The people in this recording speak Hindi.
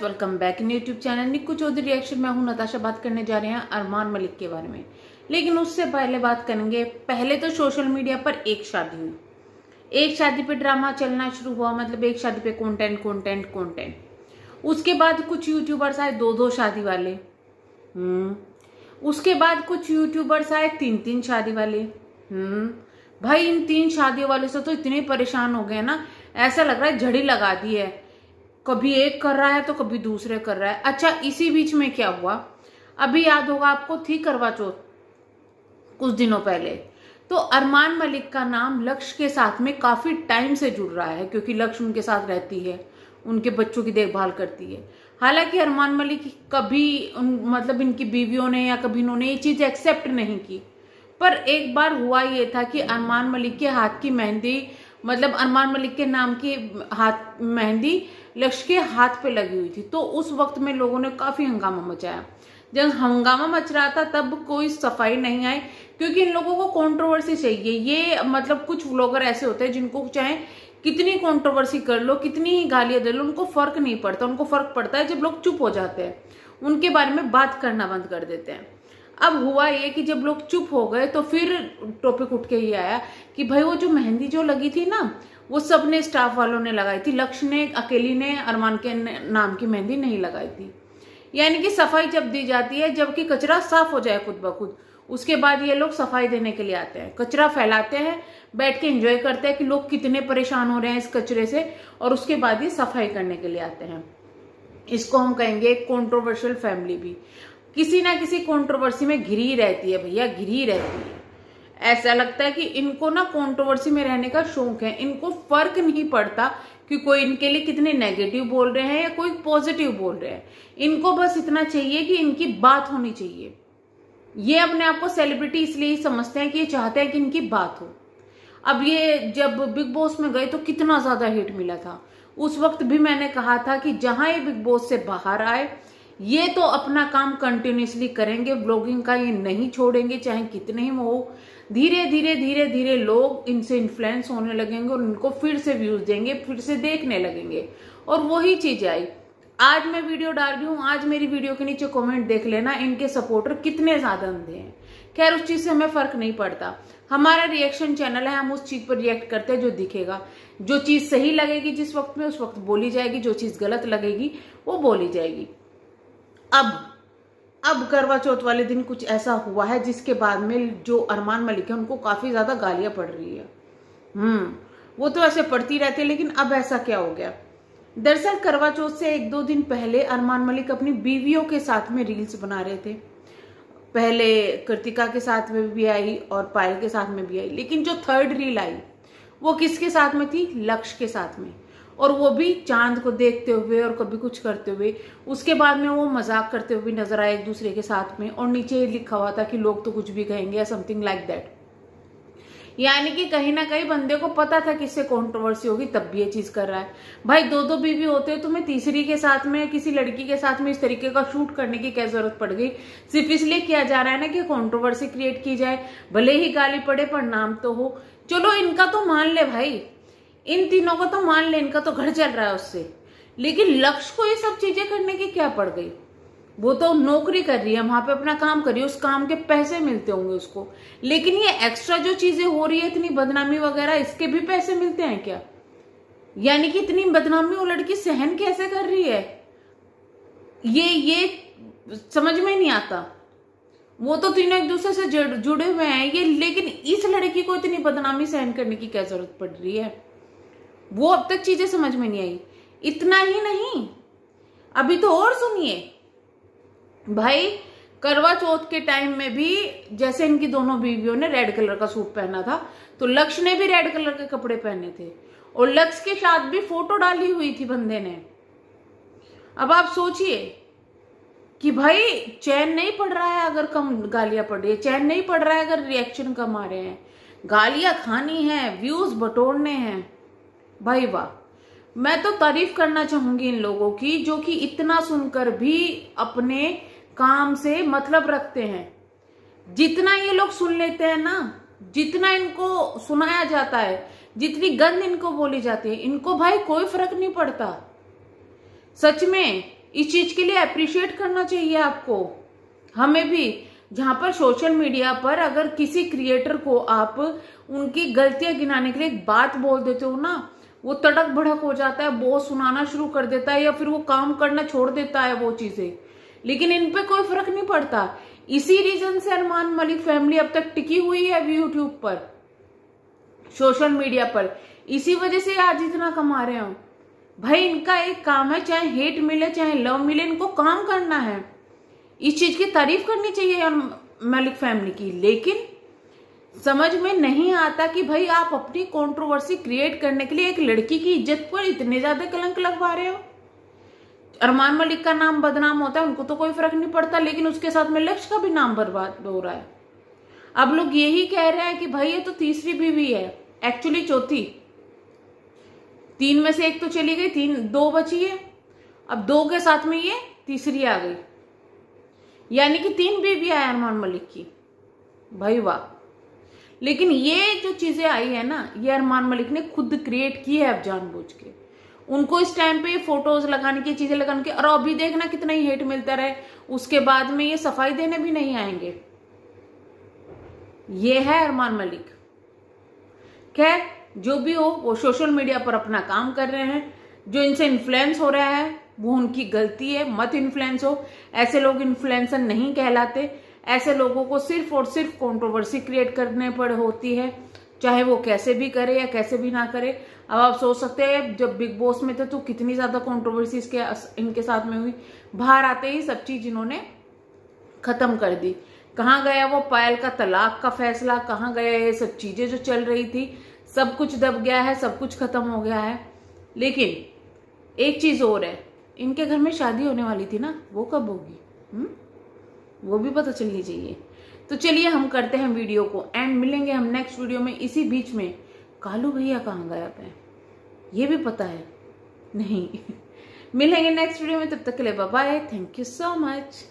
Welcome back in YouTube channel Nikku Chaudhary reaction. मैं हूं नताशा। बात करने जा रहे हैं अरमान मलिक के बारे में, लेकिन उससे पहले बात करेंगे। पहले तो सोशल मीडिया पर एक शादी हुई, एक शादी पे ड्रामा चलना शुरू हुआ, मतलब एक शादी पे कंटेंट कंटेंट कंटेंट। उसके बाद कुछ यूट्यूबर्स आए दो शादी वाले, उसके बाद कुछ यूट्यूबर्स आए तीन शादी वाले। भाई इन 3 शादियों वाले से तो इतने परेशान हो गए ना, ऐसा लग रहा है झड़ी लगा दी है। कभी एक कर रहा है तो कभी दूसरे कर रहा है। अच्छा, इसी बीच में क्या हुआ, अभी याद होगा आपको, थी करवा चौथ कुछ दिनों पहले। तो अरमान मलिक का नाम लक्ष्य के साथ में काफी टाइम से जुड़ रहा है, क्योंकि लक्ष्य उनके साथ रहती है, उनके बच्चों की देखभाल करती है। हालांकि अरमान मलिक कभी मतलब इनकी बीवियों ने या कभी इन्होंने ये चीज एक्सेप्ट नहीं की, पर एक बार हुआ ये था कि अरमान मलिक के हाथ की मेहंदी, मतलब अरमान मलिक के नाम की हाथ मेहंदी लक्ष्य के हाथ पे लगी हुई थी। तो उस वक्त में लोगों ने काफी हंगामा मचाया। जब हंगामा मच रहा था तब कोई सफाई नहीं आई, क्योंकि इन लोगों को कंट्रोवर्सी चाहिए। ये मतलब कुछ व्लॉगर ऐसे होते हैं जिनको चाहे कितनी कंट्रोवर्सी कर लो, कितनी ही गालियां दे लो, उनको फर्क नहीं पड़ता। उनको फर्क पड़ता है जब लोग चुप हो जाते हैं, उनके बारे में बात करना बंद कर देते हैं। अब हुआ ये कि जब लोग चुप हो गए तो फिर टॉपिक उठ के ये आया कि भाई वो जो मेहंदी जो लगी थी ना, वो सबने स्टाफ वालों ने लगाई थी, लक्ष्य ने अकेली ने अरमान के नाम की मेहंदी नहीं लगाई थी। यानी कि सफाई जब दी जाती है जबकि कचरा साफ हो जाए खुद ब खुद, उसके बाद ये लोग सफाई देने के लिए आते हैं, कचरा फैलाते हैं, बैठ के एंजॉय करते हैं कि लोग कितने परेशान हो रहे हैं इस कचरे से, और उसके बाद ये सफाई करने के लिए आते हैं। इसको हम कहेंगे एक कंट्रोवर्शियल फैमिली भी किसी ना किसी कंट्रोवर्सी में घिरी रहती है भैया, घिरी रहती है। ऐसा लगता है कि इनको ना कंट्रोवर्सी में रहने का शौक है, इनको फर्क नहीं पड़ता कि कोई इनके लिए कितने नेगेटिव बोल रहे हैं या कोई पॉजिटिव बोल रहे हैं। इनको बस इतना चाहिए कि इनकी बात होनी चाहिए। ये अपने आप को सेलिब्रिटी इसलिए ही समझते हैं कि ये चाहते हैं कि इनकी बात हो। अब ये जब बिग बॉस में गए तो कितना ज्यादा हिट मिला था। उस वक्त भी मैंने कहा था कि जहां ये बिग बॉस से बाहर आए, ये तो अपना काम कंटिन्यूसली करेंगे, ब्लॉगिंग का ये नहीं छोड़ेंगे, चाहे कितने ही हो। धीरे धीरे धीरे धीरे लोग इनसे इन्फ्लुएंस होने लगेंगे और इनको फिर से व्यूज देंगे, फिर से देखने लगेंगे, और वही चीज आई। आज मैं वीडियो डाल रही हूँ, आज मेरी वीडियो के नीचे कमेंट देख लेना, इनके सपोर्टर कितने ज्यादा अंधे हैं। खैर, उस चीज से हमें फर्क नहीं पड़ता। हमारा रिएक्शन चैनल है, हम उस चीज पर रिएक्ट करते हैं जो दिखेगा। जो चीज सही लगेगी जिस वक्त में, उस वक्त बोली जाएगी, जो चीज गलत लगेगी वो बोली जाएगी। अब करवा चौथ वाले दिन कुछ ऐसा हुआ है जिसके बाद में जो अरमान मलिक है उनको काफी ज्यादा गालियां पड़ रही है। वो तो ऐसे पड़ती रहती है, लेकिन अब ऐसा क्या हो गया। दरअसल करवा चौथ से 1-2 दिन पहले अरमान मलिक अपनी बीवियों के साथ में रील्स बना रहे थे। पहले कृतिका के साथ में भी आई और पायल के साथ में भी आई, लेकिन जो 3rd रील आई वो किसके साथ में थी, लक्ष्य के साथ में, और वो भी चांद को देखते हुए और कभी कुछ करते हुए। उसके बाद में वो मजाक करते हुए नजर आए एक दूसरे के साथ में, और नीचे लिखा हुआ था कि लोग तो कुछ भी कहेंगे या समथिंग लाइक दैट। यानी कि कहीं ना कहीं बंदे को पता था कि इससे कंट्रोवर्सी होगी, तब भी ये चीज कर रहा है। भाई 2-2 बीवी होते हैं, तुम्हें तीसरी के साथ में, किसी लड़की के साथ में इस तरीके का शूट करने की क्या जरूरत पड़ गई। सिर्फ इसलिए किया जा रहा है ना कि कंट्रोवर्सी क्रिएट की जाए, भले ही गाली पड़े पर नाम तो हो। चलो इनका तो मान ले भाई, इन तीनों को तो मान ले, इनका तो घर चल रहा है उससे, लेकिन लक्ष्य को ये सब चीजें करने की क्या पड़ गई। वो तो नौकरी कर रही है, वहां पे अपना काम कर रही है, उस काम के पैसे मिलते होंगे उसको, लेकिन ये एक्स्ट्रा जो चीजें हो रही है, इतनी बदनामी वगैरह, इसके भी पैसे मिलते हैं क्या। यानी कि इतनी बदनामी वो लड़की सहन कैसे कर रही है, ये समझ में नहीं आता। वो तो तीनों एक दूसरे से जुड़े हुए हैं ये, लेकिन इस लड़की को इतनी बदनामी सहन करने की क्या जरूरत पड़ रही है, वो अब तक चीजें समझ में नहीं आई। इतना ही नहीं, अभी तो और सुनिए भाई। करवा चौथ के टाइम में भी जैसे इनकी दोनों बीवियों ने रेड कलर का सूट पहना था, तो लक्ष्य ने भी रेड कलर के कपड़े पहने थे, और लक्ष्य के साथ भी फोटो डाली हुई थी बंदे ने। अब आप सोचिए कि भाई चैन नहीं पड़ रहा है अगर कम गालियां पड़ रही है, चैन नहीं पड़ रहा है अगर रिएक्शन कम आ रहे हैं, गालियां खानी है, व्यूज बटोरने हैं। भाई वाह, मैं तो तारीफ करना चाहूंगी इन लोगों की, जो कि इतना सुनकर भी अपने काम से मतलब रखते हैं। जितना ये लोग सुन लेते हैं ना, जितना इनको सुनाया जाता है, जितनी गंद इनको बोली जाती है, इनको भाई कोई फर्क नहीं पड़ता। सच में इस चीज के लिए अप्रिशिएट करना चाहिए आपको। हमें भी, जहां पर सोशल मीडिया पर अगर किसी क्रिएटर को आप उनकी गलतियां गिनाने के लिए एक बात बोल देते हो ना, वो तड़क भड़क हो जाता है, बहुत सुनाना शुरू कर देता है, या फिर वो काम करना छोड़ देता है वो चीजें। लेकिन इन पे कोई फर्क नहीं पड़ता। इसी रीजन से अरमान मलिक फैमिली अब तक टिकी हुई है यूट्यूब पर, सोशल मीडिया पर। इसी वजह से आज इतना कमा रहे हो भाई। इनका एक काम है, चाहे हेट मिले चाहे लव मिले, इनको काम करना है। इस चीज की तारीफ करनी चाहिए मलिक फैमिली की। लेकिन समझ में नहीं आता कि भाई आप अपनी कंट्रोवर्सी क्रिएट करने के लिए एक लड़की की इज्जत पर इतने ज्यादा कलंक लगवा रहे हो। अरमान मलिक का नाम बदनाम होता है, उनको तो कोई फर्क नहीं पड़ता, लेकिन उसके साथ में लक्ष्य का भी नाम बर्बाद हो रहा है। अब लोग यही कह रहे हैं कि भाई ये तो तीसरी बीवी है, एक्चुअली चौथी। 3 में से 1 तो चली गई, 2 बची है, अब 2 के साथ में ये तीसरी आ गई, यानी कि 3 बीवियां है अरमान मलिक की। भाई वाह। लेकिन ये जो चीजें आई है ना, ये अरमान मलिक ने खुद क्रिएट की है अब जानबूझ के। उनको इस टाइम पे फोटोज लगाने की, चीजें लगाने की, और अभी देखना कितना ही हेट मिलता रहे, उसके बाद में ये सफाई देने भी नहीं आएंगे। ये है अरमान मलिक। खैर जो भी हो, वो सोशल मीडिया पर अपना काम कर रहे हैं। जो इनसे इन्फ्लुएंस हो रहा है वो उनकी गलती है, मत इन्फ्लुएंस हो। ऐसे लोग इन्फ्लुएंसर नहीं कहलाते। ऐसे लोगों को सिर्फ और सिर्फ कंट्रोवर्सी क्रिएट करने पर होती है, चाहे वो कैसे भी करे या कैसे भी ना करे। अब आप सोच सकते हैं जब बिग बॉस में थे तो कितनी ज्यादा कंट्रोवर्सी इनके साथ में हुई। बाहर आते ही सब चीज इन्होंने खत्म कर दी। कहाँ गया वो पायल का तलाक का फैसला, कहाँ गया ये सब चीजें जो चल रही थी, सब कुछ दब गया है, सब कुछ खत्म हो गया है। लेकिन एक चीज और है, इनके घर में शादी होने वाली थी ना, वो कब होगी वो भी पता चलनी चाहिए। तो चलिए हम करते हैं वीडियो को एंड, मिलेंगे हम नेक्स्ट वीडियो में। इसी बीच में कालू भैया कहाँ गायब है ये भी पता है नहीं मिलेंगे नेक्स्ट वीडियो में, तब तक के लिए bye bye, thank you so much.